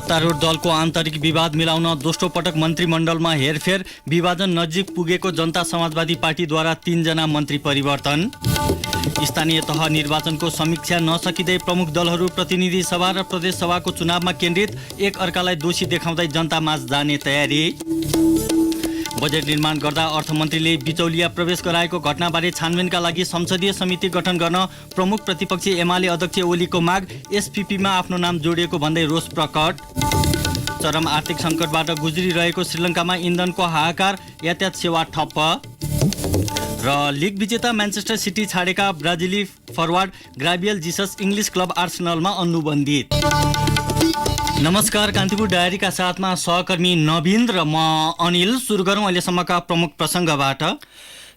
सत्तारूढ दलको आन्तरिक विवाद मिलाउन दोस्रो पटक मन्त्रीमण्डलमा हेरफेर, विभाजन नजिक पुगेको जनता समाजवादी पार्टीद्वारा 3 जना मन्त्री परिवर्तन। स्थानीय तह निर्वाचनको समीक्षा नसकिँदै प्रमुख दलहरू प्रतिनिधि सभा र प्रदेश सभाको चुनावमा केन्द्रित, एक अर्कालाई दोषी देखाउँदै जनतामाझ जाने तयारी। बजेट निर्माण गर्दा अर्थमन्त्रीले बिचौलिया प्रवेश गराएको घटनाबारे छानबिनका लागि संसदीय समिति गठन गर्न प्रमुख प्रतिपक्षी एमाले अध्यक्ष ओलीको माग, एसपीपीमा आफ्नो नाम जोडिएको भन्दै रोष प्रकट। चरम आर्थिक सङ्कटबाट गुज्रिरहेको श्रीलङ्कामा इन्धनको हाहाकार, यातायात सेवा ठप्प। र लिग विजेता म्यान्चेस्टर सिटी छाडेका ब्राजिली फरवार्ड ग्राबियल जिसस इङ्ग्लिस क्लब आर्सेनलमा अनुबन्धित। नमस्कार, कान्तिपुर डायरीका साथमा सहकर्मी नवीन र म अनिल। सुरु गरौँ अहिलेसम्मका प्रमुख प्रसङ्गबाट।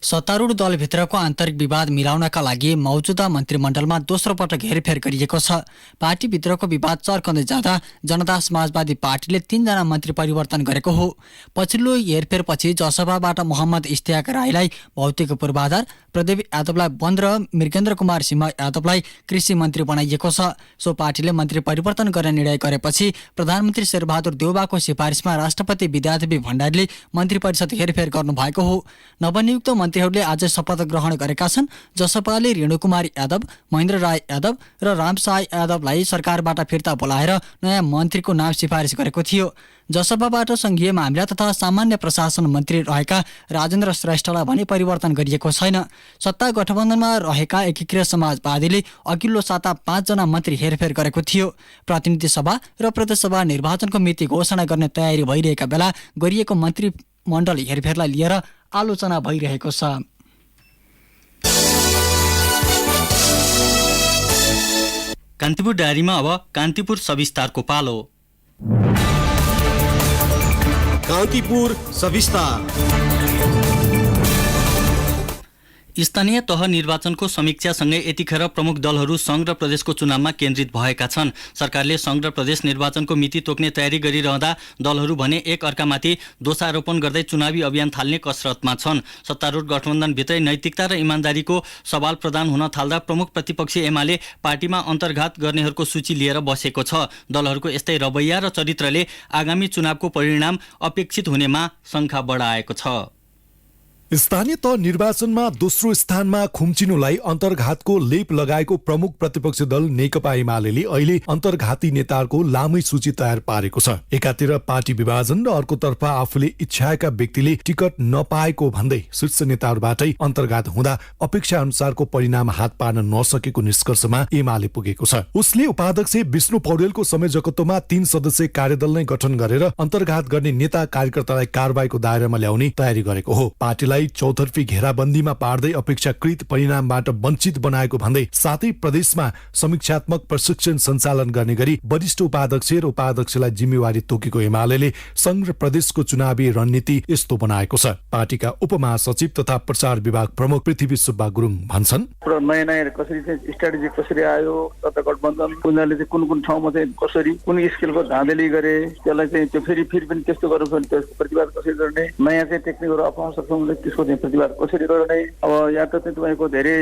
सत्तारूढ दलभित्रको आन्तरिक विवाद मिलाउनका लागि मौजूदा मन्त्रीमण्डलमा दोस्रो पटक हेरफेर गरिएको छ। पार्टीभित्रको विवाद चर्कँदै जाँदा जनता समाजवादी पार्टीले 3 जना मन्त्री परिवर्तन गरेको हो। पछिल्लो हेरफेरपछि जसपाबाट मोहम्मद इस्तियाक राईलाई भौतिक पूर्वाधार, प्रदीप यादवलाई वन र मृगेन्द्र कुमार सिंह यादवलाई कृषि मन्त्री बनाइएको छ। सो पार्टीले मन्त्री परिवर्तन गर्ने निर्णय गरेपछि प्रधानमन्त्री शेरबहादुर देउवाको सिफारिसमा राष्ट्रपति विद्यादेवी भण्डारीले मन्त्री परिषद हेरफेर गर्नुभएको हो। नवनियुक्त मन्त्रीहरूले आज शपथ ग्रहण गरेका छन्। जसपाले रेणुकुमार यादव, महेन्द्र राय यादव र रामशाह यादवलाई सरकारबाट फिर्ता बोलाएर नयाँ मन्त्रीको नाम सिफारिस गरेको थियो। जसपाबाट संघीय मामिला तथा सामान्य प्रशासन मन्त्री रहेका राजेन्द्र श्रेष्ठलाई भने परिवर्तन गरिएको छैन। सत्ता गठबन्धनमा रहेका एकीकृत समाजवादीले अघिल्लो साता 5 जना मन्त्री हेरफेर गरेको थियो। प्रतिनिधि सभा र प्रदेशसभा निर्वाचनको मिति घोषणा गर्ने तयारी भइरहेका बेला गरिएको मन्त्रीमण्डल हेरफेरलाई लिएर आलोचना भइरहेको छ। कान्तिपुर डायरीमा अब कान्तिपुर सविस्तारको पालो। कान्तिपुर सविस्तार। स्थानीय तह निर्वाचनको समीक्षासँगै यतिखेर प्रमुख दलहरू सङ्घ र प्रदेशको चुनावमा केन्द्रित भएका छन्। सरकारले सङ्घ र प्रदेश निर्वाचनको मिति तोक्ने तयारी गरिरहँदा दलहरू भने एक अर्कामाथि दोषारोपण गर्दै चुनावी अभियान थाल्ने कसरतमा छन्। सत्तारूढ गठबन्धनभित्रै नैतिकता र इमान्दारीको सवाल प्रदान हुन थाल्दा प्रमुख प्रतिपक्षी एमाले पार्टीमा अन्तर्घात गर्नेहरूको सूची लिएर बसेको छ। दलहरूको यस्तै रवैया र चरित्रले आगामी चुनावको परिणाम अपेक्षित हुनेमा शङ्का बढाएको छ। स्थानीय तह निर्वाचनमा दोस्रो स्थानमा खुम्चिनुलाई अन्तर्घातको लेप लगाएको प्रमुख प्रतिपक्षी दल नेकपा एमालेले अहिले अन्तर्घाती नेताहरूको लामै सूची तयार पारेको छ। एकातिर पार्टी विभाजन र अर्कोतर्फ आफूले इच्छाएका व्यक्तिले टिकट नपाएको भन्दै शीर्ष नेताहरूबाटै अन्तर्घात हुँदा अपेक्षा अनुसारको परिणाम हात पार्न नसकेको निष्कर्षमा एमाले पुगेको छ। उसले उपाध्यक्ष विष्णु पौडेलको संयोजकत्वमा 3 सदस्यीय कार्यदल नै गठन गरेर अन्तर्घात गर्ने नेता कार्यकर्तालाई कारबाहीको दायरामा ल्याउने तयारी गरेको हो। पार्टीलाई चौतर्फी घेराबन्दीमा पार्दै अपेक्षाकृत परिणामबाट वञ्चित बनाएको भन्दै साथै प्रदेशमा समीक्षात्मक प्रशिक्षण सञ्चालन गर्ने गरी वरिष्ठ उपाध्यक्ष र उपाध्यक्षलाई जिम्मेवारी तोकेको एमालेले संघ र प्रदेशको चुनावी रणनीति यस्तो बनाएको छ। पार्टीका उपमहासचिव तथा प्रचार विभाग प्रमुख पृथ्वी सुब्बा गुरुङ भन्छन्, नयाँ नयाँ कसरी चाहिँ स्ट्राटेजी कसरी आयो, तथा गठबन्धन उनीहरूले चाहिँ कुन कुन ठाउँमा चाहिँ कसरी कुन स्केलको धाँधली गरे, त्यसलाई चाहिँ त्यो फेरि पनि त्यस्तो गर्नु भने त्यसको प्रतिवाद कसरी गर्न, नयाँ चाहिँ टेक्निकहरू अप्नाउन सक्छौँ त्यसको चाहिँ प्रतिवाद कसरी गर्ने। अब यहाँ त चाहिँ तपाईँको धेरै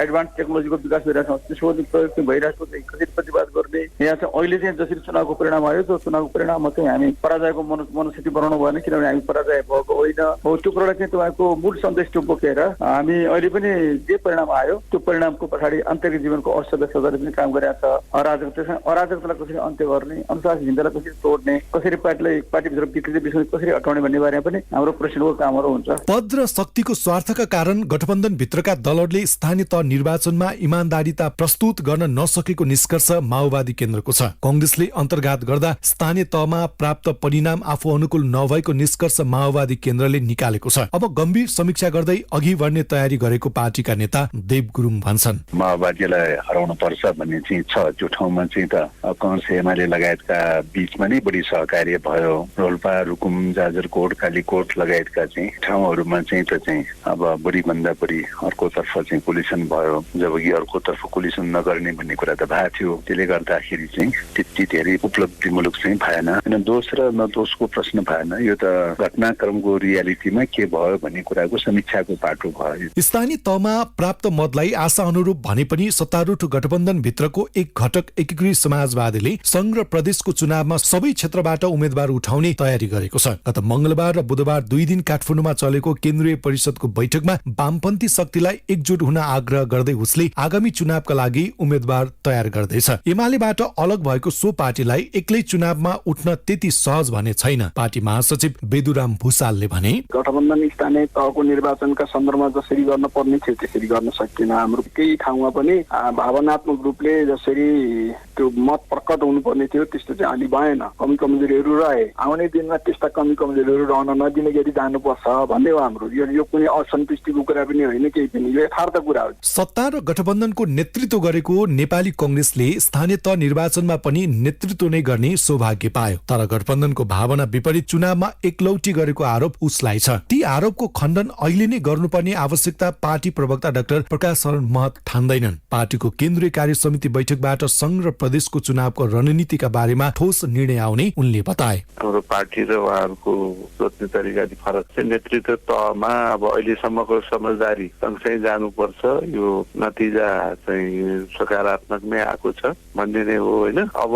एडभान्स टेक्नोलोजीको विकास भइरहेको छ, त्यसको प्रयोग भइरहेको चाहिँ कसरी प्रतिवाद गर्ने। यहाँ चाहिँ अहिले चाहिँ जसरी चुनावको परिणाम आयो त्यो चुनावको परिणाममा चाहिँ हामी पराजयको मनस्थिति बनाउनु भएन, किनभने हामी पराजय भएको होइन। हो त्यो कुरालाई चाहिँ तपाईँको मूल सन्देश त्यो बोकेर हामी अहिले पनि जे परिणाम आयो त्यो परिणामको पछाडि आन्तरिक जीवनको अर्थव्यवस्था गरेर पनि काम गरिरहेको छ। अराजकतालाई कसरी अन्त्य गर्ने, अनुशासनहीनतालाई कसरी तोड्ने, कसरी पार्टीभित्र विकृति विषय कसरी हटाउने भन्ने बारेमा पनि हाम्रो प्रश्नको कामहरू हुन्छ। पद र शक्तिको स्वार्थका कारण गठबन्धन भित्रका दलहरूले स्थानीय तह निर्वाचनमा इमान्दारिता प्रस्तुत गर्न नसकेको निष्कर्ष माओवादी केन्द्रको छ। कांग्रेसले अन्तर्घात गर्दा स्थानीय तहमा प्राप्त परिणाम आफू अनुकूल नभएको निष्कर्ष माओवादी केन्द्रले निकालेको छ। अब गम्भीर समीक्षा गर्दै अघि बढ्ने तयारी गरेको पार्टीका नेता देव गुरुङ भन्छन्, माओवादीलाई हराउनु पर्छ भन्ने चाहिँ छ। त्यो ठाउँमा चाहिँ त कांग्रेस एमाले लगायतका बीचमा नै बढी सहकार्य भयो। रोल्पा, रुकुम, जाजरकोट, कालीकोट लगायतका चाहिँ ठाउँहरूमा चाहिँ त चाहिँ अब बढीभन्दा बढी अर्कोतर्फ चाहिँ कोलिसन भयो, जबकि अर्कोतर्फ कोलिसन नगर्ने भन्ने कुरा त भएको थियो। त्यसले गर्दाखेरि चाहिँ त्यति धेरै उपलब्धिमूलक चाहिँ भएन। होइन, दोष र नदोषको प्रश्न भएन, यो त घटनाक्रमको रियालिटीमा के भयो भन्ने कुराको समीक्षाको पाटो भयो। स्थानीय तहमा प्राप्त मतलाई आशा अनुरूप भने पनि सत्तारूढ गठबन्धन भित्रको एक घटक एकीकृत समाजवादीले संघ र प्रदेशको चुनावमा सबै क्षेत्रबाट उम्मेद्वार उठाउने तयारी गरेको छ। गत मंगलबार र बुधबार 2 दिन काठमाडौँमा चलेको केन्द्रीय परिषदको बैठकमा वामपन्थी शक्तिलाई एकजुट हुन आग्रह गर्दै उसले आगामी चुनावका लागि उम्मेद्वार तयार गर्दैछ। एमालेबाट अलग भएको सो पार्टीलाई एक्लै चुनावमा उठ्न त्यति सहज भने छैन। पार्टी महासचिव बेदुराम भुसालले भने, गठबन्धन स्थानीय तहको निर्वाचनका सन्दर्भमा जसरी गर्न पर्ने थियो त्यसरी गर्न सकिएन। हाम्रो केही ठाउँमा पनि भावनात्मक रूपले जसरी त्यो मत प्रकट हुनुपर्ने थियो त्यस्तो चाहिँ अलि भएन। कमी कमजोरीहरू रहे। आउने दिनमा त्यस्ता कमी कमजोरीहरू रहन नदिने गरी जानुपर्छ भन्ने हो हाम्रो। यो कुनै असन्तुष्टिको कुरा पनि होइन, केही पनि, यो यथार्थ कुरा हो। सत्ता र गठबन्धनको नेतृत्व गरेको नेपाली कांग्रेसले स्थानीय तह निर्वाचनमा पनि नेतृत्व नै गर्ने सौभाग्य पायो। तर गठबन्धनको भावना विपरीत चुनावमा एकलौटी गरेको आरोप उसलाई छ। ती आरोपको खण्डन अहिले नै गर्नुपर्ने आवश्यकता पार्टी प्रवक्ता डाक्टर प्रकाश शरण महत ठान्दैनन्। पार्टीको केन्द्रीय कार्य समिति बैठकबाट संघ र प्रदेशको चुनावको रणनीतिका बारेमा ठोस निर्णय आउने उनले बताए। हाम्रो पार्टी र उहाँहरूको सोच्ने तरिका फरक छ। नेतृत्व तहमा अब अहिलेसम्मको समझदारी सँगसँगै जानुपर्छ, यो नतिजा चाहिँ सकारात्मक नै आएको छ भन्ने नै हो। होइन, अब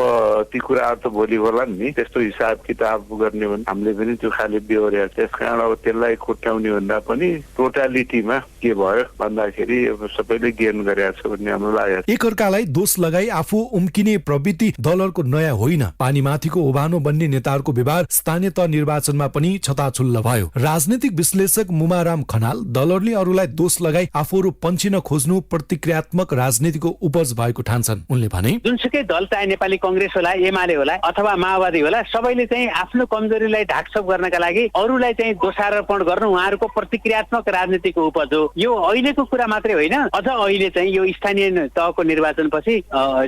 ती कुराहरू त भोलि होला नि, त्यस्तो हिसाब किताब गर्ने भने हामीले पनि त्यो खाली बेहोर्या। त्यस कारण अब त्यसलाई खुट्याउने भन्दा पनि टोटालिटीमा के भयो भन्दाखेरि सबैले गेन गरेका छ भन्ने हाम्रो लागेको छ। एकअर्कालाई दोष लगाई आफू उम्किने प्रवृत्ति दलहरूको नयाँ होइन। पानीमाथिको ओभानो बन्ने नेताहरूको व्यवहार स्थानीय तह निर्वाचनमा पनि छताछुल्ल भयो। राजनीतिक विश्लेषक मुमाराम खनाल दलहरूले अरूलाई दोष लगाई आफूहरू पन्छिन खोज्नु प्रतिक्रियात्मक राजनीतिको उपज भएको ठान्छन्। उनले भने, जुनसुकै दल चाहे नेपाली कांग्रेस होला, एमाले होला अथवा माओवादी होला, सबैले चाहिँ आफ्नो कमजोरीलाई ढाकछोप गर्नका लागि अरूलाई चाहिँ दोषारोपण गर्नु उहाँहरूको प्रतिक्रियात्मक राजनीतिको उपज हो। यो अहिलेको कुरा मात्रै होइन, अझ अहिले चाहिँ यो स्थानीय तहको निर्वाचनपछि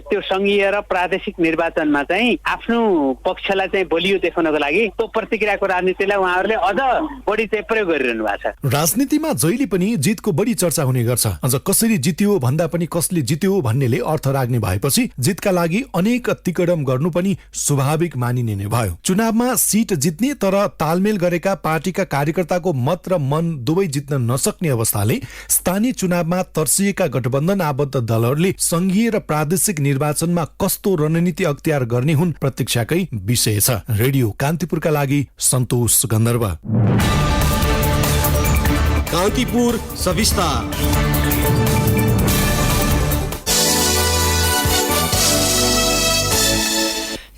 त्यो संघीय र प्रादेशिक निर्वाचनमा चाहिँ आफ्नो पक्षलाई चाहिँ बलियो देखाउनको लागि त्यो प्रतिक्रियाको राजनीतिलाई उहाँहरूले अझ बढी चाहिँ प्रयोग गरिरहनु भएको छ। राजनीतिमा जहिले पनि जितको बढी चर्चा हुने गर्छ। अझ कसरी जित्यो भन्दा पनि कसले जित्यो भन्नेले अर्थ राख्ने भएपछि जितका लागि अनेक तिकडम गर्नु पनि स्वाभाविक मानिने नै भयो। चुनावमा सिट जित्ने तर तालमेल गरेका पार्टीका कार्यकर्ताको मत र मन दुवै जित्न नसक्ने अवस्थाले स्थानीय चुनावमा तर्सिएका गठबन्धन आबद्ध दलहरूले संघीय र प्रादेशिक निर्वाचनमा कस्तो रणनीति अख्तियार गर्ने हुन् प्रतीक्षाकै विषय छ। रेडियो कान्तिपुरका लागि सन्तोष गन्धर्व। कान्तिपुर सविस्तार।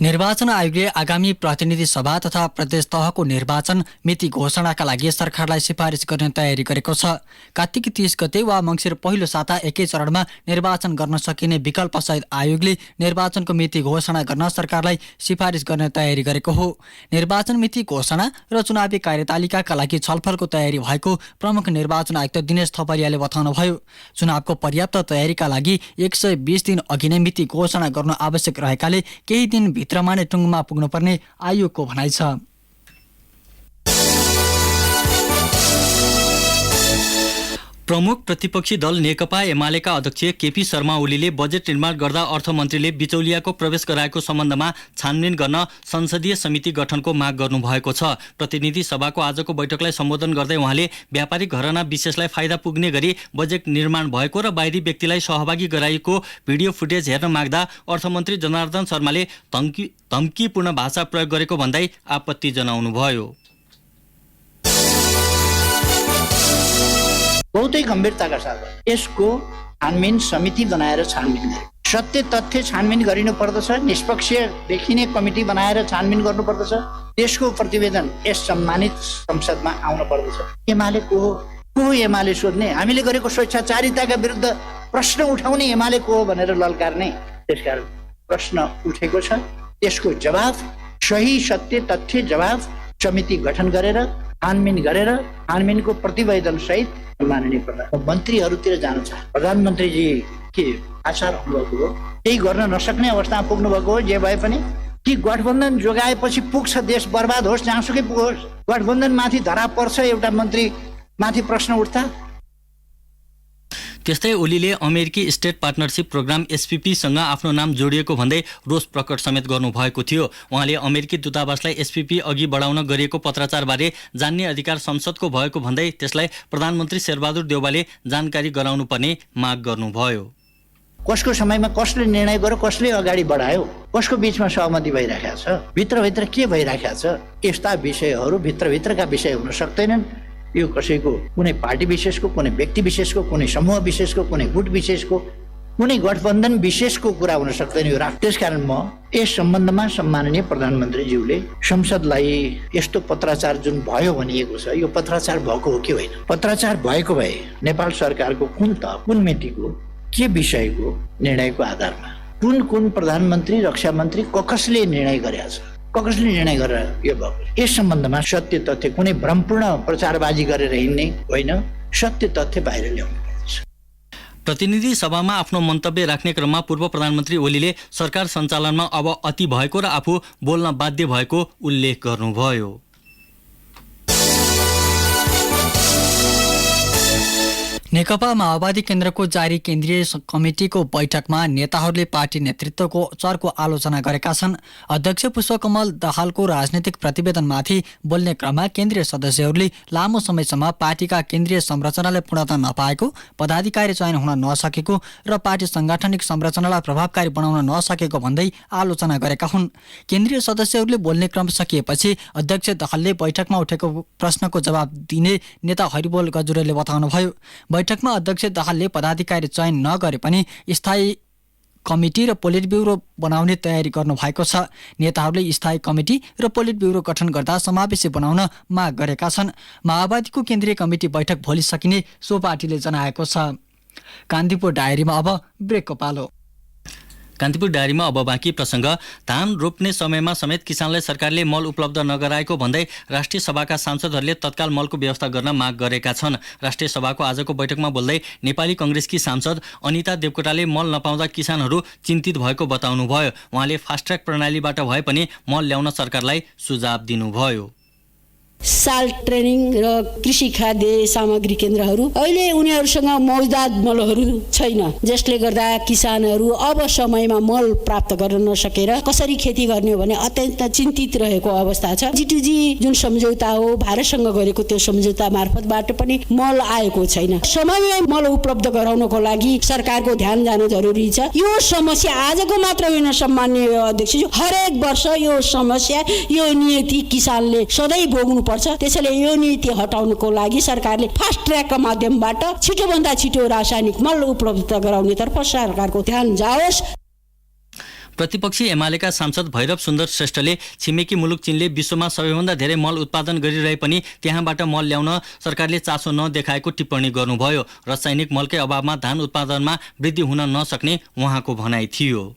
निर्वाचन आयोगले आगामी प्रतिनिधि सभा तथा प्रदेश तहको निर्वाचन मिति घोषणाका लागि सरकारलाई सिफारिस गर्ने तयारी गरेको छ। कार्तिक 30 गते वा मङ्सिर पहिलो साता एकै चरणमा निर्वाचन गर्न सकिने विकल्प सहित आयोगले निर्वाचनको मिति घोषणा गर्न सरकारलाई सिफारिस गर्ने तयारी गरेको हो। निर्वाचन मिति घोषणा र चुनावी कार्यतालिकाका लागि छलफलको तयारी भएको प्रमुख निर्वाचन आयुक्त दिनेश थपलियाले बताउनुभयो। चुनावको पर्याप्त तयारीका लागि 120 दिन अघि नै मिति घोषणा गर्नु आवश्यक रहेकाले केही दिन भित्रमा नै टुङ्गोमा पुग्नुपर्ने आयोगको भनाइ छ। प्रमुख प्रतिपक्षी दल नेकपा एमालेका अध्यक्ष केपी शर्मा ओलीले बजेट निर्माण गर्दा अर्थमन्त्रीले बिचौलियाको प्रवेश गराएको सम्बन्धमा छानबिन गर्न संसदीय समिति गठनको माग गर्नुभएको छ। प्रतिनिधि सभाको आजको बैठकलाई सम्बोधन गर्दै उहाँले व्यापारिक घराना विशेषलाई फाइदा पुग्ने गरी बजेट निर्माण भएको र बाहिरी व्यक्तिलाई सहभागी गराइएको भिडियो फुटेज हेर्न माग्दा अर्थमन्त्री जनार्दन शर्माले धम्कीपूर्ण भाषा प्रयोग गरेको भन्दै आपत्ति जनाउनुभयो। बहुतै गम्भीरताका साथ यसको छानबिन समिति बनाएर छानबिन गरे। सत्य तथ्य छानबिन गरिनु पर्दछ। निष्पक्ष देखिने कमिटी बनाएर छानबिन गर्नु पर्दछ। त्यसको प्रतिवेदन यस सम्मानित संसदमा आउनु पर्दछ। एमाले को हो एमाले सोध्ने, हामीले गरेको स्वेच्छाचारिताका विरुद्ध प्रश्न उठाउने एमाले को हो भनेर ललकार्ने। त्यसकारण प्रश्न उठेको छ, त्यसको जवाफ सही सत्य तथ्य जवाफ समिति गठन गरेर छानबिन गरेर छानबिनको प्रतिवेदन सहित माननीय मन्त्रीहरूतिर जानु छ। प्रधानमन्त्रीजी के आचार हुनुभएको हो, केही गर्न नसक्ने अवस्थामा पुग्नु भएको हो। जे भए पनि कि गठबन्धन जोगाएपछि पुग्छ, देश बर्बाद होस्, जहाँसुकै पुगोस्, गठबन्धन माथि धरा पर्छ एउटा मन्त्री माथि प्रश्न उठ्दा। त्यस्तै ओलीले अमेरिकी स्टेट पार्टनरशिप प्रोग्राम एसपीपी सँग आफ्नो नाम जोडिएको भन्दै रोष प्रकट समेत गर्नुभएको थियो। उहाँले अमेरिकी दूतावासलाई एसपीपी अघि बढाउन गरिएको पत्राचारबारे जान्ने अधिकार संसदको भएको भन्दै त्यसलाई प्रधानमन्त्री शेरबहादुर देउवाले जानकारी गराउनुपर्ने माग गर्नुभयो। कसको समयमा कसले निर्णय गर्यो, कसले अगाडि बढायो, कसको बीचमा सहमति भइराखेको छ, भित्रभित्र के भइराखेको छ, यस्ता विषयहरू भित्रभित्रका विषय हुन सक्दैनन्। यो कसैको कुनै पार्टी विशेषको, कुनै व्यक्ति विशेषको, कुनै समूह विशेषको, कुनै गुट विशेषको, कुनै गठबन्धन विशेषको कुरा हुन सक्दैन यो राष्ट्र। त्यसकारण म यस सम्बन्धमा सम्माननीय प्रधानमन्त्रीज्यूले संसदलाई यस्तो पत्राचार जुन भयो भनिएको छ, यो पत्राचार भएको हो कि होइन, पत्राचार भएको भए नेपाल सरकारको कुन तह, कुन मितिको, के विषयको निर्णयको आधारमा कुन कुन प्रधानमन्त्री, रक्षा मन्त्री कसले निर्णय गरेका छ, कसले निर्णय गरेर यो भएको, यस सम्बन्धमा सत्य तथ्य, कुनै भ्रमपूर्ण प्रचारबाजी गरेर हिँड्ने होइन, सत्य तथ्य बाहिर ल्याउनु पर्दछ। प्रतिनिधि सभामा आफ्नो मन्तव्य राख्ने क्रममा पूर्व प्रधानमन्त्री ओलीले सरकार सञ्चालनमा अब अति भएको र आफू बोल्न बाध्य भएको उल्लेख गर्नुभयो। नेकपा माओवादी केन्द्रको जारी केन्द्रीय कमिटिको बैठकमा नेताहरूले पार्टी नेतृत्वको चर्को आलोचना गरेका छन्। अध्यक्ष पुष्पकमल दाहालको राजनीतिक प्रतिवेदनमाथि बोल्ने क्रममा केन्द्रीय सदस्यहरूले लामो समयसम्म पार्टीका केन्द्रीय संरचनालाई पूर्णता नपाएको, पदाधिकारी चयन हुन नसकेको र पार्टी सांगठनिक संरचनालाई प्रभावकारी बनाउन नसकेको भन्दै आलोचना गरेका हुन्। केन्द्रीय सदस्यहरूले बोल्ने क्रम सकिएपछि अध्यक्ष दाहालले बैठकमा उठेको प्रश्नको जवाब दिने नेता हरिबोल गजुरेले बताउनुभयो। बैठकमा अध्यक्ष दाहालले पदाधिकारी चयन नगरे पनि स्थायी कमिटी र पोलिट ब्युरो बनाउने तयारी गर्नु भएको छ। नेताहरूले स्थायी कमिटी र पोलिट ब्युरो गठन गर्दा समावेशी बनाउन माग गरेका छन्। माओवादीको केन्द्रीय कमिटी बैठक भोलि सकिने सो पार्टीले जनाएको छ। कान्तिपुर डायरीमा अब ब्रेकको पालो। कान्तिपुर डायरीमा अब बाँकी प्रसङ्ग। धान रोप्ने समयमा समेत किसानलाई सरकारले मल उपलब्ध नगराएको भन्दै राष्ट्रिय सभाका सांसदहरूले तत्काल मलको व्यवस्था गर्न माग गरेका छन्। राष्ट्रिय सभाको आजको बैठकमा बोल्दै नेपाली कांग्रेसकी सांसद अनिता देवकोटाले मल नपाउँदा किसानहरू चिन्तित भएको बताउनुभयो। उहाँले फास्ट ट्र्याक प्रणालीबाट भए पनि मल ल्याउन सरकारलाई सुझाव दिनुभयो। साल ट्रेनिङ र कृषि खाद्य सामग्री केन्द्रहरू अहिले उनीहरूसँग मौजदात मलहरू छैन, जसले गर्दा किसानहरू अब समयमा मल प्राप्त गर्न नसकेर कसरी खेती गर्ने हो भने अत्यन्त चिन्तित रहेको अवस्था छ। G2G जुन सम्झौता हो भारतसँग गरेको त्यो सम्झौता मार्फतबाट पनि मल आएको छैन। समयमै मल उपलब्ध गराउनको लागि सरकारको ध्यान जानु जरुरी छ। यो समस्या आजको मात्र होइन सम्माननीय अध्यक्षज्यू, हरेक वर्ष यो समस्या, यो नीति किसानले सधैँ भोग्नु पर्छ। त्यसैले यो नीति हटाउनको लागि सरकारले फास्ट ट्र्याकका माध्यमबाट छिटोभन्दा छिटो रासायनिक मल उपलब्ध गराउनेतर्फ सरकारको ध्यान जाओस्। प्रतिपक्षी एमालेका सांसद भैरव सुन्दर श्रेष्ठले छिमेकी मुलुक चीनले विश्वमा सबैभन्दा धेरै मल उत्पादन गरिरहे पनि त्यहाँबाट मल ल्याउन सरकारले चासो नदेखाएको टिप्पणी गर्नुभयो। रासायनिक मलकै अभावमा धान उत्पादनमा वृद्धि हुन नसक्ने उहाँको भनाइ थियो।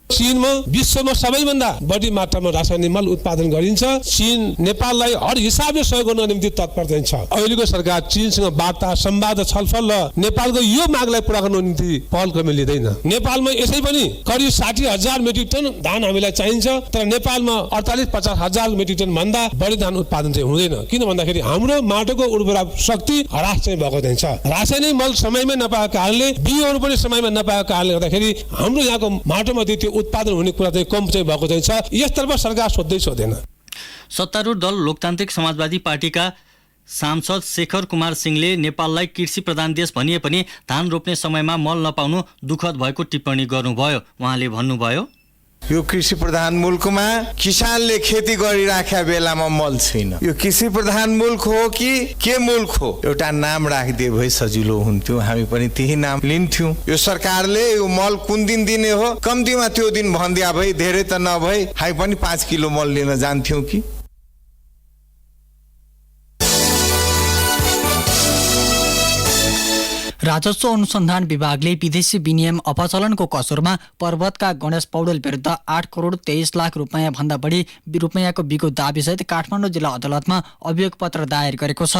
चीनमा विश्वमा सबैभन्दा बढी मात्रामा रासायनिक मल उत्पादन गरिन्छ। चीन नेपाललाई हर हिसाबले सहयोग गर्न निम्ति तत्पर छ। अहिलेको सरकार चीनसँग वार्ता, संवाद, छलफल र नेपालको यो मागलाई पूरा गर्न निम्ति पहल क्रम लिँदैन। नेपालमा यसै पनि करिब 60,000 मेट्रिक टन धान हामीलाई चाहिन्छ, तर नेपालमा 48-50 हजार मेट्रिक टन भन्दा बढी धान उत्पादन चाहिँ हुँदैन। किन भन्दाखेरि हाम्रो माटोको उर्वरा शक्ति ह्रास चाहिँ भएको छ। रासायनिक मल समयमै नपाएको कारणले, बिउहरू पनि समयमा नपाएको कारणले गर्दाखेरि हाम्रो यहाँको माटोमा त्यो उत्पादन हुने कुरा चाहिँ कम चाहिँ भएको छ। यसतर्फ सरकार सोध्दै सोध्दैन। सत्तारूढ दल लोकतान्त्रिक समाजवादी पार्टीका सांसद शेखर कुमार सिंहले नेपाललाई कृषि प्रधान देश भनिए पनि धान रोप्ने समयमा मल नपाउनु दुःखद भएको टिप्पणी गर्नुभयो। उहाँले भन्नुभयो, यो कृषि प्रधान मुल्कमा किसानले खेती गरिराखेका बेलामा मल छैन। यो कृषि प्रधान मुल्क हो कि के मुल्क हो, एउटा नाम राखिदिए भए सजिलो हुन्थ्यो, हामी पनि त्यही नाम लिन्थ्यौँ। यो सरकारले यो मल कुन दिन दिने हो, कम्तीमा त्यो दिन भन्दिया भए, धेरै त नभए हामी पनि 5 किलो मल लिन जान्थ्यौँ कि। राजस्व अनुसन्धान विभागले विदेशी विनिमय अपचलनको कसुरमा पर्वतका गणेश पौडेल विरुद्ध 8 करोड 23 लाख रुपियाँ भन्दा बढी रुपियाँको बिगो दाबीसहित काठमाडौँ जिल्ला अदालतमा अभियोग पत्र दायर गरेको छ।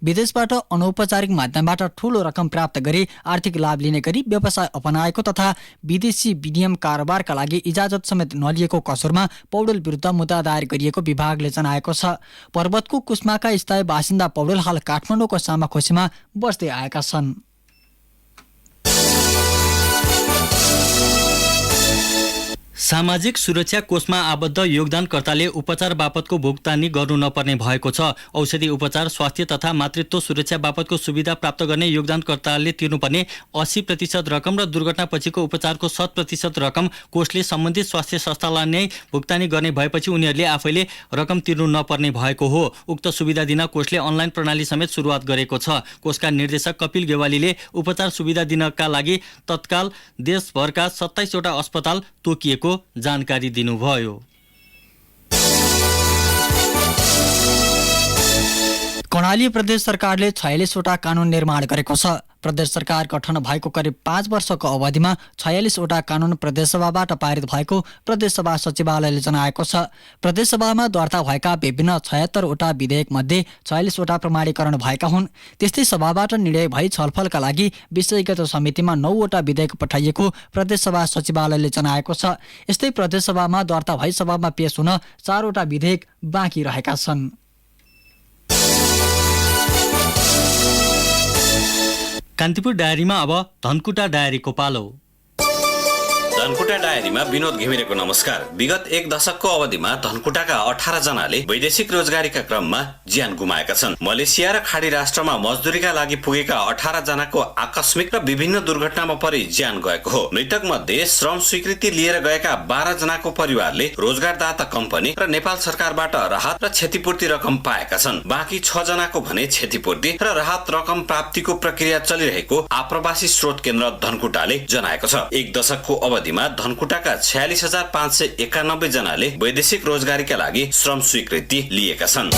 विदेशबाट अनौपचारिक माध्यमबाट ठूलो रकम प्राप्त गरी आर्थिक लाभ लिने गरी व्यवसाय अपनाएको तथा विदेशी विनिमय कारोबारका लागि इजाजत समेत नलिएको कसुरमा पौडेल विरुद्ध मुद्दा दायर गरिएको विभागले जनाएको छ। पर्वतको कुस्माका स्थायी बासिन्दा पौडेल हाल काठमाडौँको सामाखोसीमा बस्दै आएका छन्। सामाजिक सुरक्षा कोषमा आबद्ध योगदानकर्ताले उपचार बापतको भुक्तानी गर्नु नपर्ने भएको छ। औषधि उपचार, स्वास्थ्य तथा मातृत्व सुरक्षा बापतको सुविधा प्राप्त गर्ने योगदानकर्ताले तिर्नुपर्ने 80% रकम र दुर्घटनापछिको उपचारको 100% रकम कोषले सम्बन्धित स्वास्थ्य संस्थालाई नै भुक्तानी गर्ने भएपछि उनीहरूले आफैले रकम तिर्नु नपर्ने भएको हो। उक्त सुविधा दिन कोषले अनलाइन प्रणाली समेत सुरुवात गरेको छ। कोषका निर्देशक कपिल गेवालीले उपचार सुविधा दिनका लागि तत्काल देशभरका 27 वटा अस्पताल तोकिएको जानकारी दिनुभयो। कर्णाली प्रदेश सरकारले 46 वटा कानून निर्माण गरेको छ। प्रदेश सरकार गठन भएको करिब 5 वर्षको अवधिमा 46 वटा कानून प्रदेशसभाबाट पारित भएको प्रदेशसभा सचिवालयले जनाएको छ। प्रदेशसभामा दर्ता भएका विभिन्न 76 वटा विधेयक मध्ये 46 वटा प्रमाणीकरण भएका हुन्। त्यस्तै सभाबाट निर्णय भई छलफलका लागि विषयगत समितिमा 9 वटा विधेयक पठाइएको प्रदेशसभा सचिवालयले जनाएको छ। यस्तै प्रदेशसभामा दर्ता भई सभामा पेश हुन 4 वटा विधेयक बाँकी रहेका छन्। कान्तिपुर डायरीमा अब धनकुटा डायरीको पालो। धनकुटा डायरीमा विनोद घिमिरेको नमस्कार। विगत 1 दशकको अवधिमा धनकुटाका 18 जनाले वैदेशिक रोजगारीका क्रममा ज्यान गुमाएका छन्। मलेसिया र खाडी राष्ट्रमा मजदुरीका लागि पुगेका 18 जनाको आकस्मिक र विभिन्न दुर्घटनामा परि ज्यान गएको हो। मृतक मध्ये श्रम स्वीकृति लिएर गएका 12 जनाको परिवारले रोजगारदाता कम्पनी र नेपाल सरकारबाट राहत र क्षतिपूर्ति रकम पाएका छन्। बाँकी 6 जनाको भने क्षतिपूर्ति र राहत रकम प्राप्तिको प्रक्रिया चलिरहेको आप्रवासी स्रोत केन्द्र धनकुटाले जनाएको छ। 1 दशकको अवधिमा धनकुटाका 46,591 जनाले वैदेशिक रोजगारीका लागि श्रम स्वीकृति लिएका छन्।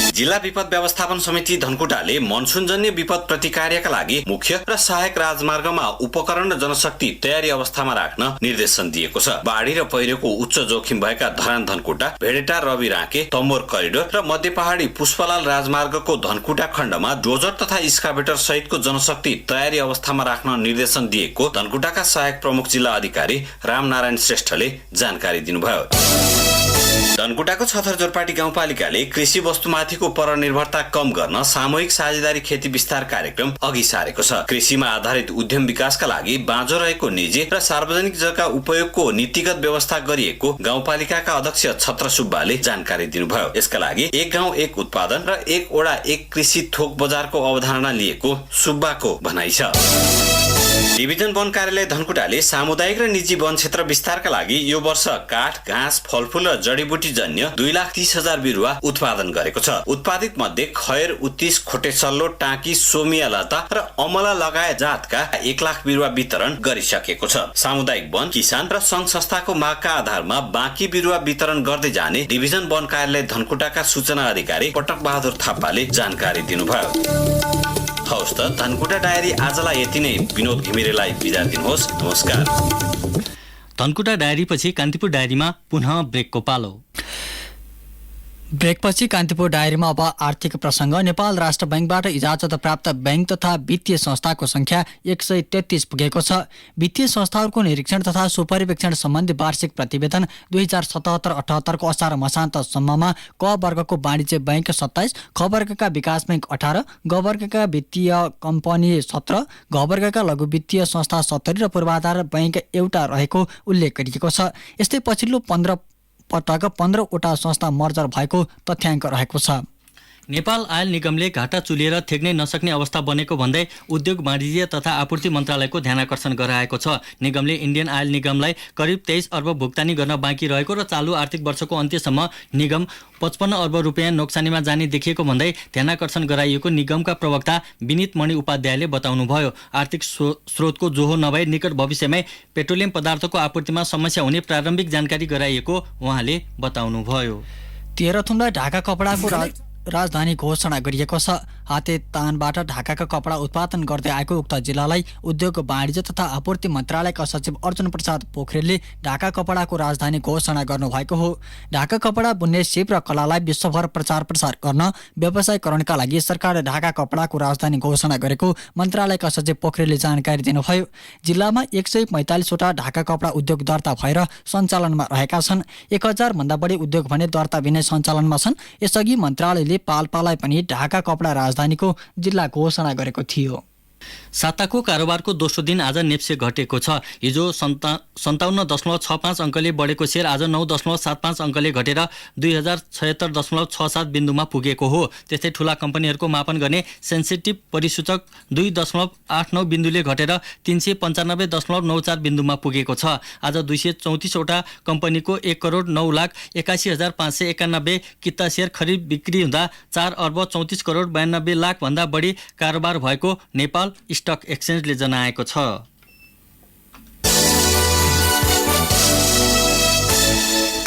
जिल्ला विपद व्यवस्थापन समिति धनकुटाले मनसुनजन्य विपद प्रतिकार्यका लागि मुख्य र सहायक राजमार्गमा उपकरण र जनशक्ति तयारी अवस्थामा राख्न निर्देशन दिएको छ। बाढी र पहिरोको उच्च जोखिम भएका धरान धनकुटा, भेडेटा रवि राँके, तम्बोर करिडोर र मध्य पहाडी पुष्पलाल राजमार्गको धनकुटा खण्डमा डोजर तथा स्काभेटर सहितको जनशक्ति तयारी अवस्थामा राख्न निर्देशन दिएको धनकुटाका सहायक प्रमुख जिल्ला अधिकारी रामनारायण श्रेष्ठले जानकारी दिनुभयो। धनकुटाको छथर जोरपाटी गाउँपालिकाले कृषि वस्तुमाथिको परनिर्भरता कम गर्न सामूहिक साझेदारी खेती विस्तार कार्यक्रम अघि सारेको छ। कृषिमा आधारित उद्यम विकासका लागि बाँझो रहेको निजी र सार्वजनिक जग्गा उपयोगको नीतिगत व्यवस्था गरिएको गाउँपालिकाका अध्यक्ष छत्र सुब्बाले जानकारी दिनुभयो। यसका लागि एक गाउँ एक उत्पादन र एक ओडा एक कृषि थोक बजारको अवधारणा लिएको सुब्बाको भनाइ छ। डिभिजन वन कार्यालय धनकुटाले सामुदायिक र निजी वन क्षेत्र विस्तारका लागि यो वर्ष काठ, घाँस, फलफूल र जडीबुटी जन्य 2,30,000 बिरुवा उत्पादन गरेको छ। उत्पादित मध्ये खैर, उत्तिस, खोटे सल्लो, टाँकी, सोमिया लता र अमला लगायत जातका 1 लाख बिरुवा वितरण गरिसकेको छ। सामुदायिक वन, किसान र संघ संस्थाको मागका आधारमा बाँकी बिरुवा वितरण गर्दै जाने डिभिजन वन कार्यालय धनकुटाका सूचना अधिकारी पटक बहादुर थापाले जानकारी दिनुभयो। हवस् त धनकुटा डायरी आजलाई यति नै। विनोद घिमिरेलाई बिदा दिनुहोस्। नमस्कार। धनकुटा डायरीपछि कान्तिपुर डायरीमा पुनः ब्रेकको पालो। ब्रेकपछि कान्तिपुर डायरीमा अब आर्थिक प्रसङ्ग। नेपाल राष्ट्र बैंकबाट इजाजत प्राप्त बैंक तथा वित्तीय संस्थाको संख्या 133 पुगेको छ। वित्तीय संस्थाहरूको निरीक्षण तथा सुपरिवेक्षण सम्बन्धी वार्षिक प्रतिवेदन 2077-78 को असार मसान्तसम्ममा क वर्गको वाणिज्य बैंक 27, ख वर्गका विकास बैंक 18, ग वर्गका वित्तीय कम्पनी 17, घ वर्गका लघु वित्तीय संस्था 70 र पूर्वाधार बैंक एउटा रहेको उल्लेख गरिएको छ। यस्तै पछिल्लो 15 पटक 15 वटा संस्था मर्जर भएको तथ्याङ्क रहेको छ। नेपाल आयल निगमले घाटा चुलिएर थेग्नै नसक्ने अवस्था बनेको भन्दै उद्योग वाणिज्य तथा आपूर्ति मन्त्रालयको ध्यानाकर्षण गराएको छ। निगमले इन्डियन आयल निगमलाई करिब 23 अर्ब भुक्तानी गर्न बाँकी रहेको र चालु आर्थिक वर्षको अन्त्यसम्म निगम 55 अर्ब रुपियाँ नोक्सानीमा जाने देखिएको भन्दै ध्यानाकर्षण गराइएको निगमका प्रवक्ता विनित मणि उपाध्यायले बताउनुभयो। आर्थिक स्रोतको जोहो नभए निकट भविष्यमै पेट्रोलियम पदार्थको आपूर्तिमा समस्या हुने प्रारम्भिक जानकारी गराइएको उहाँले बताउनुभयो। तेह्रथुमलाई ढाका कपडाको राजधानी घोषणा गरिएको छ। हाते तानबाट ढाकाका कपडा उत्पादन गर्दै आएको उक्त जिल्लालाई उद्योग वाणिज्य तथा आपूर्ति मन्त्रालयका सचिव अर्जुन प्रसाद पोखरेलले ढाका कपडाको राजधानी घोषणा गर्नुभएको हो। ढाका कपडा बुन्ने सिप र कलालाई विश्वभर प्रचार प्रसार गर्न व्यवसायीकरणका लागि सरकारले ढाका कपडाको राजधानी घोषणा गरेको मन्त्रालयका सचिव पोखरेलले जानकारी दिनुभयो। जिल्लामा 145वटा ढाका कपडा उद्योग दर्ता भएर सञ्चालनमा रहेका छन्। 1000 भन्दा बढी उद्योग भने दर्ता बिनै सञ्चालनमा छन्। यसअघि मन्त्रालयले पाल्पालाई पनि ढाका कपडा राजधानीको जिल्ला घोषणा गरेको थियो। साताको कारोबारको दोस्रो दिन आज नेप्से घटेको छ। हिजो 57.65 अङ्कले बढेको सेयर आज 9.75 अङ्कले घटेर 2076.67 बिन्दुमा पुगेको हो। त्यस्तै ठूला कम्पनीहरूको मापन गर्ने सेन्सिटिभ परिसूचक 2.89 बिन्दुले घटेर 395.94 बिन्दुमा पुगेको छ। आज 234वटा कम्पनीको 1,09,81,591 किता सेयर खरिद बिक्री हुँदा 4,34,92,00,000 भन्दा बढी कारोबार भएको नेपाल स्टक एक्सचेन्जले जनाएको छ।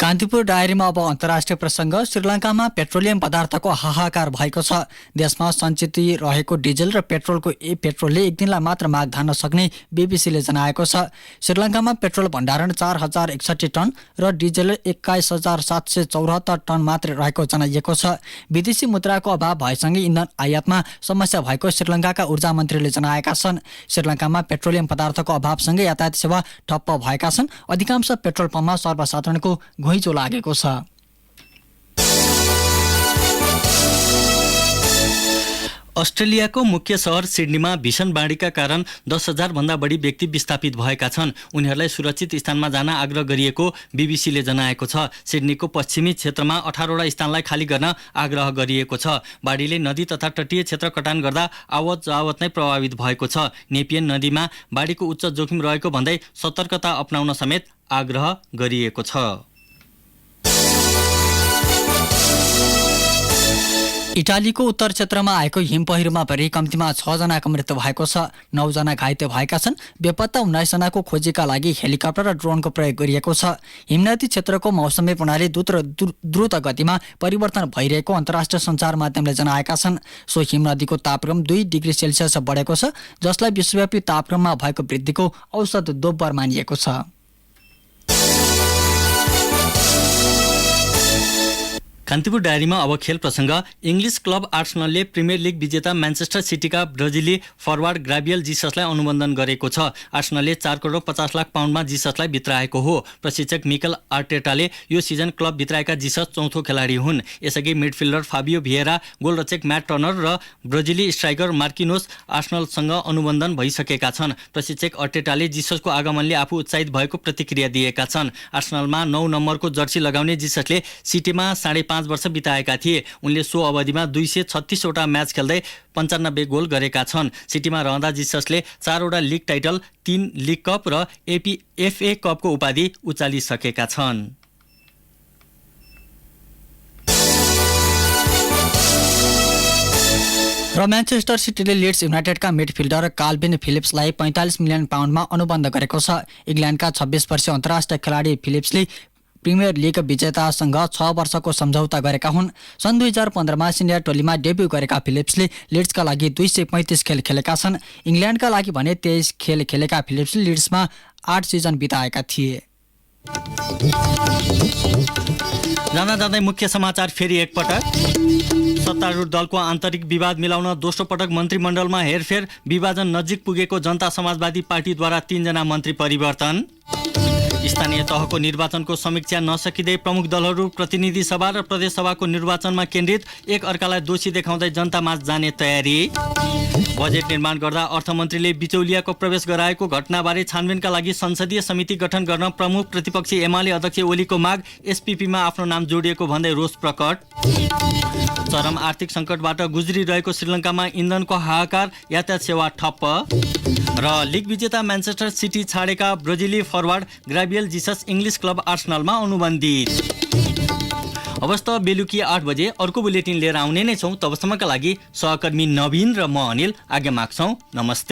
कान्तिपुर डायरीमा अब अन्तर्राष्ट्रिय प्रसङ्ग। श्रीलङ्कामा पेट्रोलियम पदार्थको हाहाकार भएको छ। देशमा सञ्चित रहेको डिजेल र पेट्रोलले एक दिनलाई मात्र माग धान्न सक्ने बीबीसीले जनाएको छ। श्रीलङ्कामा पेट्रोल भण्डारण 4061 टन र डिजेल 21774 टन मात्र रहेको जनाइएको छ। विदेशी मुद्राको अभाव भएसँगै इन्धन आयातमा समस्या भएको श्रीलङ्काका ऊर्जा मन्त्रीले जनाएका छन्। श्रीलङ्कामा पेट्रोलियम पदार्थको अभावसँगै यातायात सेवा ठप्प भएका छन्। अधिकांश पेट्रोल पम्पमा सर्वसाधारणको घुइँचो लागेको छ। अस्ट्रेलियाको मुख्य शहर सिडनीमा भीषण बाढीका कारण 10,000 भन्दा बढी व्यक्ति विस्थापित भएका छन्। उनीहरूलाई सुरक्षित स्थानमा जान आग्रह गरिएको बीबीसीले जनाएको छ। सिडनीको पश्चिमी क्षेत्रमा 18वटा स्थानलाई खाली गर्न आग्रह गरिएको छ। बाढीले नदी तथा तटीय क्षेत्र कटान गर्दा आवत जावत नै प्रभावित भएको छ। नेपियन नदीमा बाढीको उच्च जोखिम रहेको भन्दै सतर्कता अपनाउन समेत आग्रह गरिएको छ। इटालीको उत्तर क्षेत्रमा आएको हिमपहिरोमा परि कम्तीमा 6 जनाको मृत्यु भएको छ। 9 जना घाइते भएका छन्। बेपत्ता 19 जनाको खोजीका लागि हेलिकप्टर र ड्रोनको प्रयोग गरिएको छ। हिमनदी क्षेत्रको मौसमी प्रणाली द्रुत गतिमा परिवर्तन भइरहेको अन्तर्राष्ट्रिय सञ्चार माध्यमले जनाएका छन्। सो हिमनदीको तापक्रम 2 डिग्री सेल्सियस बढेको छ, जसलाई विश्वव्यापी तापक्रममा भएको वृद्धिको औसत दोब्बर मानिएको छ। कान्तिपुर डायरीमा अब खेल प्रसङ्ग। इङ्ग्लिस क्लब आर्सेनलले प्रिमियर लिग विजेता म्यान्चेस्टर सिटीका ब्राजिली फरवार्ड ग्राबियल जिससलाई अनुबन्धन गरेको छ। आर्सेनलले 4,50,00,000 पाउन्डमा जिससलाई भित्राएको हो। प्रशिक्षक मिकेल आर्टेटाले यो सिजन क्लब भित्राएका जिसस चौथो खेलाडी हुन्। यसअघि मिडफिल्डर फाबियो भिएरा, गोलरक्षक म्याट टर्नर र ब्राजिली स्ट्राइकर मार्किनोस आर्सेनलसँग अनुबन्धन भइसकेका छन्। प्रशिक्षक आर्टेटाले जिससको आगमनले आफू उत्साहित भएको प्रतिक्रिया दिएका छन्। आर्सेनलमा 9 नम्बरको जर्सी लगाउने जिससले सिटीमा 5.5 वर्ष बिताएका थिए। उनले सो अवधिमा 236वटा म्याच खेल्दै 95 गोल गरेका छन्। सिटीमा रहँदा जिससले 4वटा लिग टाइटल, 3 लिग कप र एफए कपको उपाधि उचालिसकेका छन्। र म्यान्चेस्टर सिटीले लिड्स युनाइटेडका मिडफिल्डर काल्भिन फिलिप्सलाई 45 मिलियन पाउन्डमा अनुबन्ध गरेको छ। इङ्ल्यान्डका 26 वर्षीय अन्तर्राष्ट्रिय खेलाडी फिलिप्सले प्रिमियर लिग विजेतासँग 6 वर्षको सम्झौता गरेका हुन्। सन् 2015मा सिनियर टोलीमा डेब्यू गरेका फिलिप्सले लिड्सका लागि 235 खेल खेलेका छन्। इङ्ल्यान्डका लागि भने 23 खेल खेलेका फिलिप्सले लिड्समा 8 सिजन बिताएका थिए। जाँदै मुख्य समाचार फेरि एकपटक। सत्तारूढ दलको आन्तरिक विवाद मिलाउन दोस्रो पटक मन्त्रीमण्डलमा हेरफेर, विभाजन नजिक पुगेको जनता समाजवादी पार्टीद्वारा 3 जना मन्त्री परिवर्तन। स्थानीय तहको निर्वाचनको समीक्षा नसकिँदै प्रमुख दलहरू प्रतिनिधि सभा र प्रदेश सभाको निर्वाचनमा केन्द्रित, एक अर्कालाई दोषी देखाउँदै जनतामाझ जाने तयारी। बजेट निर्माण गर्दा अर्थमन्त्रीले बिचौलियाको प्रवेश गराएको घटनाबारे छानबिनका लागि संसदीय समिति गठन गर्न प्रमुख प्रतिपक्षी एमाले अध्यक्ष ओलीको माग, एसपीपीमा आफ्नो नाम जोडिएको भन्दै रोष प्रकट। चरम आर्थिक सङ्कटबाट गुज्रिरहेको श्रीलङ्कामा इन्धनको हाहाकार, यातायात सेवा ठप्प। र लिग विजेता म्यान्चेस्टर सिटी छाडेका ब्राजिली फरवार्ड ग्राबियल जिसस इङ्ग्लिस क्लब आर्सेनलमा अनुबन्धित। अवस्था बेलुकी 8 बजे अर्को बुलेटिन लिएर आउने नै छौँ। तबसम्मका लागि सहकर्मी नवीन र म अनिल आज्ञा माग्छौँ। नमस्ते।